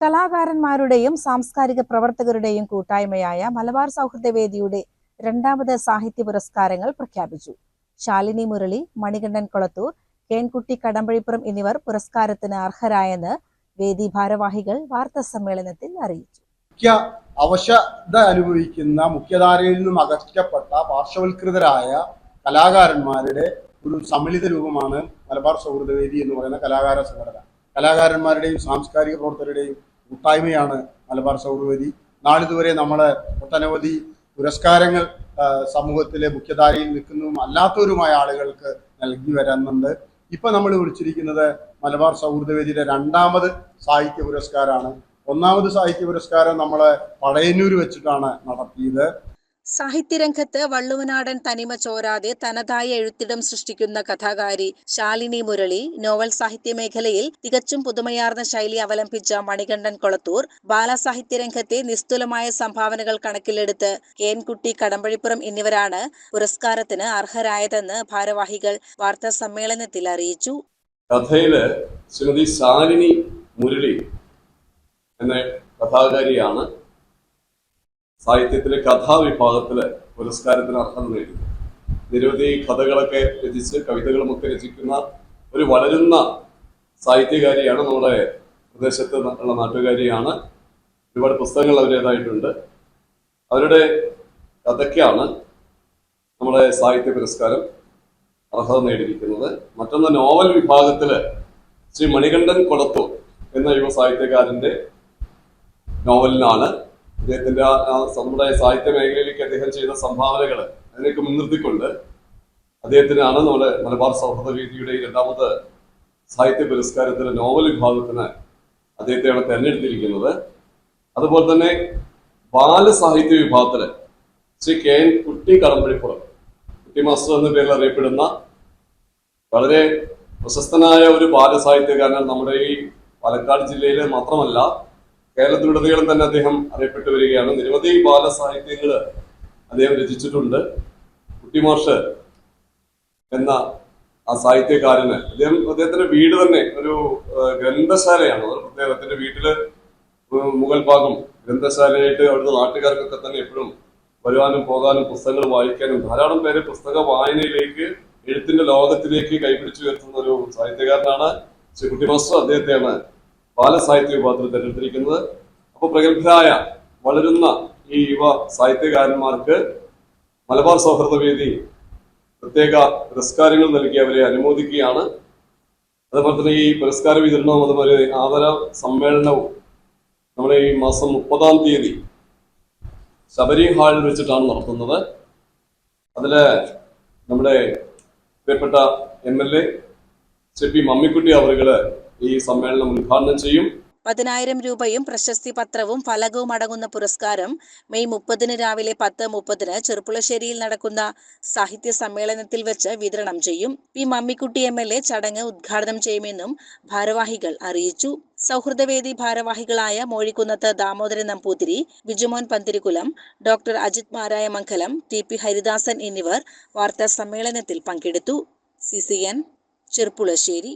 കലാകാരന്മാരുടെയും സാംസ്കാരിക പ്രവർത്തകരുടെയും കൂട്ടായ്മയായ മലബാർ സൗഹൃദവേദിയുടെ രണ്ടാമത് സാഹിത്യ പുരസ്കാരങ്ങൾ പ്രഖ്യാപിച്ചു. ശാലിനി മുരളി, മണികണ്ഠൻ കൊളത്തൂർ, കേൻകുട്ടി കടമ്പഴിപ്പുറം എന്നിവർ പുരസ്കാരത്തിന് അർഹരായെന്ന് വേദി ഭാരവാഹികൾ വാർത്താസമ്മേളനത്തിൽ അറിയിച്ചു. അവശത അനുഭവിക്കുന്ന മുഖ്യധാരയിൽ നിന്നും അകറ്റപ്പെട്ട പാർശ്വവൽകൃതരായ കലാകാരന്മാരുടെ ഒരു സമ്മിളിത രൂപമാണ് മലബാർ സൗഹൃദവേദി എന്ന് പറയുന്ന കലാകാര സംഘടന. കലാകാരന്മാരുടെയും സാംസ്കാരിക പ്രവർത്തകരുടെയും കൂട്ടായ്മയാണ് മലബാർ സൗഹൃദവേദി. നാളിതുവരെ നമ്മളെ ഒട്ടനവധി പുരസ്കാരങ്ങൾ സമൂഹത്തിലെ മുഖ്യധാരയിൽ നിൽക്കുന്നതും അല്ലാത്തവരുമായ ആളുകൾക്ക് നൽകി വരുന്നുണ്ട്. ഇപ്പൊ നമ്മൾ വിളിച്ചിരിക്കുന്നത് മലബാർ സൗഹൃദവേദിയുടെ രണ്ടാമത് സാഹിത്യ പുരസ്കാരമാണ്. ഒന്നാമത് സാഹിത്യ പുരസ്കാരം നമ്മളെ പടയന്നൂർ വെച്ചിട്ടാണ് നടത്തിയത്. സാഹിത്യരംഗത്ത് വള്ളുവനാടൻ തനിമ ചോരാതെ തനതായ എഴുത്തിടം സൃഷ്ടിക്കുന്ന കഥാകാരി ശാലിനി മുരളി, നോവൽ സാഹിത്യ മേഖലയിൽ തികച്ചും പുതുമയാർന്ന ശൈലി അവലംബിച്ച മണികണ്ഠൻ കൊളത്തൂർ, ബാലസാഹിത്യരംഗത്തെ നിസ്തുലമായ സംഭാവനകൾ കണക്കിലെടുത്ത് കേൻകുട്ടി കടമ്പഴിപ്പുറം എന്നിവരാണ് പുരസ്കാരത്തിന് അർഹരായതെന്ന് ഭാരവാഹികൾ വാർത്താ സമ്മേളനത്തിൽ അറിയിച്ചു. കഥയില് ശ്രീമതി ശാലിനി മുരളി എന്ന കഥാകാരിയാണ് സാഹിത്യത്തിലെ കഥാവിഭാഗത്തില് പുരസ്കാരത്തിന് അർഹത നേടി. നിരവധി കഥകളൊക്കെ രചിച്ച് കവിതകളുമൊക്കെ രചിക്കുന്ന ഒരു വളരുന്ന സാഹിത്യകാരിയാണ്. നമ്മുടെ പ്രദേശത്ത് ഉള്ള നാട്ടുകാരിയാണ്. ഒരുപാട് പുസ്തകങ്ങൾ അവരുടേതായിട്ടുണ്ട്. അവരുടെ കഥയ്ക്കാണ് നമ്മുടെ സാഹിത്യ പുരസ്കാരം അർഹത നേടിയിരിക്കുന്നത്. മറ്റൊന്ന് നോവൽ വിഭാഗത്തില് ശ്രീ മണികണ്ഠൻ കൊളത്തൂർ എന്ന യുവ സാഹിത്യകാരന്റെ നോവലിനാണ്. അദ്ദേഹത്തിന്റെ നമ്മുടെ സാഹിത്യ മേഖലയിലേക്ക് അദ്ദേഹം ചെയ്ത സംഭാവനകൾ അതിനൊക്കെ മുൻനിർത്തിക്കൊണ്ട് അദ്ദേഹത്തിനാണ് നമ്മുടെ മലബാർ സൗഹൃദവേദിയുടെ രണ്ടാമത് സാഹിത്യ പുരസ്കാരത്തിന് നോവൽ വിഭാഗത്തിന് അദ്ദേഹത്തെയാണ് തെരഞ്ഞെടുത്തിരിക്കുന്നത്. അതുപോലെ തന്നെ ബാലസാഹിത്യ വിഭാഗത്തില് ശ്രീ കേൻകുട്ടി കടമ്പഴിപ്പുറം, കുട്ടി മാസ്റ്റർ എന്ന പേരിൽ അറിയപ്പെടുന്ന വളരെ പ്രശസ്തനായ ഒരു ബാലസാഹിത്യകാരനാണ്. നമ്മുടെ ഈ പാലക്കാട് ജില്ലയിലെ മാത്രമല്ല കേരളത്തിലുടനീളം തന്നെ അദ്ദേഹം അറിയപ്പെട്ടു വരികയാണ്. നിരവധി ബാലസാഹിത്യങ്ങൾ അദ്ദേഹം രചിച്ചിട്ടുണ്ട്. കുട്ടി മാസ്റ്റർ എന്ന ആ സാഹിത്യകാരന് അദ്ദേഹത്തിന്റെ വീട് തന്നെ ഒരു ഗ്രന്ഥശാലയാണ്. അദ്ദേഹത്തിന്റെ വീട്ടില് മുകൾ ഭാഗം ഗ്രന്ഥശാലയായിട്ട് അവിടുത്തെ നാട്ടുകാർക്കൊക്കെ തന്നെ എപ്പോഴും വരുവാനും പോകാനും പുസ്തകങ്ങൾ വായിക്കാനും ധാരാളം പേരെ പുസ്തക വായനയിലേക്ക്, എഴുത്തിന്റെ ലോകത്തിലേക്ക് കൈപിടിച്ചു ഉയർത്തുന്ന ഒരു സാഹിത്യകാരനാണ് ശ്രീ കുട്ടി മാസ്റ്റർ. അദ്ദേഹത്തെയാണ് ബാലസാഹിത്യ വിഭാഗത്തിൽ തെരഞ്ഞെടുത്തിരിക്കുന്നത്. അപ്പോൾ പ്രഗത്ഭരായ വളരുന്ന ഈ യുവ സാഹിത്യകാരന്മാർക്ക് മലബാർ സൗഹൃദവേദി പ്രത്യേക പുരസ്കാരങ്ങൾ നൽകി അവരെ അനുമോദിക്കുകയാണ്. അതുപോലെ തന്നെ ഈ പുരസ്കാര വിതരണവും അതുപോലെ ആദര സമ്മേളനവും നമ്മുടെ ഈ മാസം 30-ാം തീയതി ശബരി ഹാളിൽ വെച്ചിട്ടാണ് നടത്തുന്നത്. അതില് നമ്മുടെ പ്രിയപ്പെട്ട MLA ശ്രീ പി മമ്മിക്കുട്ടി അവറുകള് ഈ സമ്മേളനം ഉദ്ഘാടനം ചെയ്യും. 10,000 രൂപയും പ്രശസ്തി പത്രവും ഫലകവും അടങ്ങുന്ന പുരസ്കാരം മെയ് 30 രാവിലെ 10:30 ചെറുപ്പുളശ്ശേരിയിൽ നടക്കുന്ന സാഹിത്യ സമ്മേളനത്തിൽ വെച്ച് വിതരണം ചെയ്യും. പി മമ്മിക്കുട്ടി MLA ചടങ്ങ് ഉദ്ഘാടനം ചെയ്യുമെന്നും ഭാരവാഹികൾ അറിയിച്ചു. സൗഹൃദവേദി ഭാരവാഹികളായ മോഴിക്കുന്നത്ത് ദാമോദരൻ നമ്പൂതിരി, ബിജുമോൻ പന്തിരികുലം, ഡോക്ടർ അജിത് മാരായമംഗലം, TP ഹരിദാസൻ എന്നിവർ വാർത്താ സമ്മേളനത്തിൽ പങ്കെടുത്തു. CCN ചെറുപ്പുളശ്ശേരി.